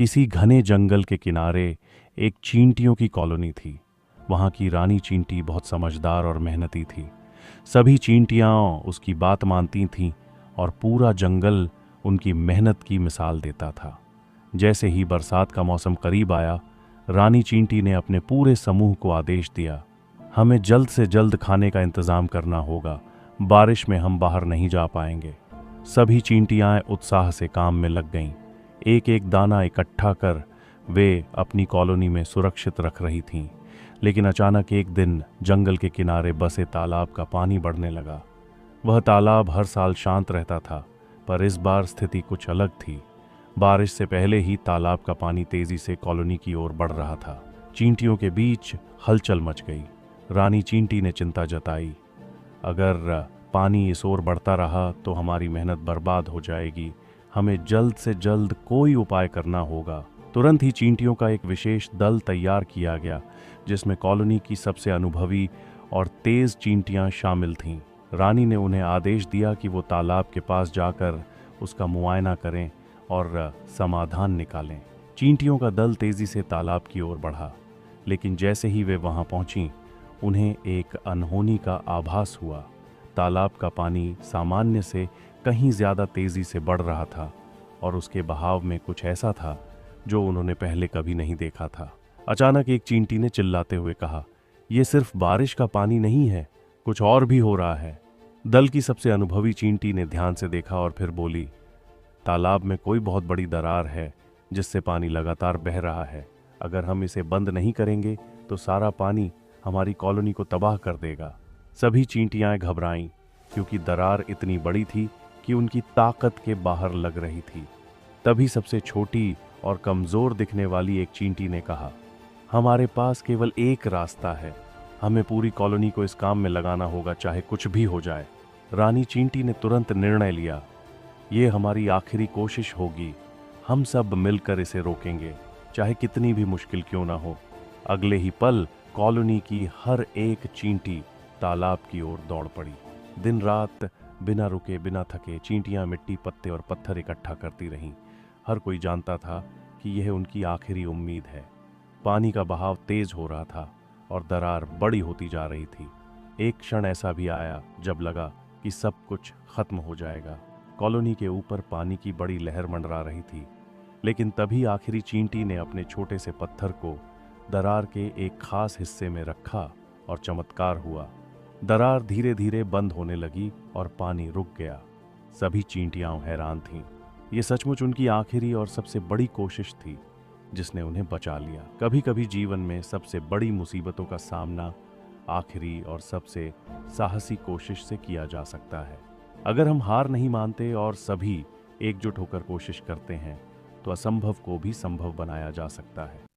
किसी घने जंगल के किनारे एक चींटियों की कॉलोनी थी। वहाँ की रानी चींटी बहुत समझदार और मेहनती थी। सभी चींटियाँ उसकी बात मानती थीं और पूरा जंगल उनकी मेहनत की मिसाल देता था। जैसे ही बरसात का मौसम करीब आया, रानी चींटी ने अपने पूरे समूह को आदेश दिया, हमें जल्द से जल्द खाने का इंतजाम करना होगा, बारिश में हम बाहर नहीं जा पाएंगे। सभी चींटियाँ उत्साह से काम में लग गईं। एक एक दाना इकट्ठा कर वे अपनी कॉलोनी में सुरक्षित रख रही थीं। लेकिन अचानक एक दिन जंगल के किनारे बसे तालाब का पानी बढ़ने लगा। वह तालाब हर साल शांत रहता था, पर इस बार स्थिति कुछ अलग थी। बारिश से पहले ही तालाब का पानी तेजी से कॉलोनी की ओर बढ़ रहा था। चींटियों के बीच हलचल मच गई। रानी चींटी ने चिंता जताई, अगर पानी इस ओर बढ़ता रहा तो हमारी मेहनत बर्बाद हो जाएगी। हमें जल्द से जल्द कोई उपाय करना होगा। तुरंत ही चींटियों का एक विशेष दल तैयार किया गया, जिसमें कॉलोनी की सबसे अनुभवी और तेज चींटियां शामिल थीं। रानी ने उन्हें आदेश दिया कि वो तालाब के पास जाकर उसका मुआयना करें और समाधान निकालें। चींटियों का दल तेजी से तालाब की ओर बढ़ा, लेकिन जैसे ही वे वहां पहुंची, उन्हें एक अनहोनी का आभास हुआ। तालाब का पानी सामान्य से कहीं ज्यादा तेजी से बढ़ रहा था और उसके बहाव में कुछ ऐसा था जो उन्होंने पहले कभी नहीं देखा था। अचानक एक चींटी ने चिल्लाते हुए कहा, यह सिर्फ बारिश का पानी नहीं है, कुछ और भी हो रहा है। दल की सबसे अनुभवी चींटी ने ध्यान से देखा और फिर बोली, तालाब में कोई बहुत बड़ी दरार है जिससे पानी लगातार बह रहा है। अगर हम इसे बंद नहीं करेंगे तो सारा पानी हमारी कॉलोनी को तबाह कर देगा। सभी चींटियां घबराईं, क्योंकि दरार इतनी बड़ी थी कि उनकी ताकत के बाहर लग रही थी। तभी सबसे छोटी और कमजोर दिखने वाली एक चींटी ने कहा, हमारे पास केवल एक रास्ता है, हमें पूरी कॉलोनी को इस काम में लगाना होगा, चाहे कुछ भी हो जाए। रानी चींटी ने तुरंत निर्णय लिया, ये हमारी आखिरी कोशिश होगी, हम सब मिलकर इसे रोकेंगे, चाहे कितनी भी मुश्किल क्यों ना हो। अगले ही पल कॉलोनी की हर एक चींटी तालाब की ओर दौड़ पड़ी। दिन रात बिना रुके बिना थके चींटियां मिट्टी, पत्ते और पत्थर इकट्ठा करती रहीं। हर कोई जानता था कि यह उनकी आखिरी उम्मीद है। पानी का बहाव तेज हो रहा था और दरार बड़ी होती जा रही थी। एक क्षण ऐसा भी आया जब लगा कि सब कुछ खत्म हो जाएगा। कॉलोनी के ऊपर पानी की बड़ी लहर मंडरा रही थी, लेकिन तभी आखिरी चींटी ने अपने छोटे से पत्थर को दरार के एक खास हिस्से में रखा और चमत्कार हुआ। दरार धीरे धीरे बंद होने लगी और पानी रुक गया। सभी चींटियां हैरान थीं। ये सचमुच उनकी आखिरी और सबसे बड़ी कोशिश थी, जिसने उन्हें बचा लिया। कभी कभी जीवन में सबसे बड़ी मुसीबतों का सामना आखिरी और सबसे साहसी कोशिश से किया जा सकता है। अगर हम हार नहीं मानते और सभी एकजुट होकर कोशिश करते हैं, तो असंभव को भी संभव बनाया जा सकता है।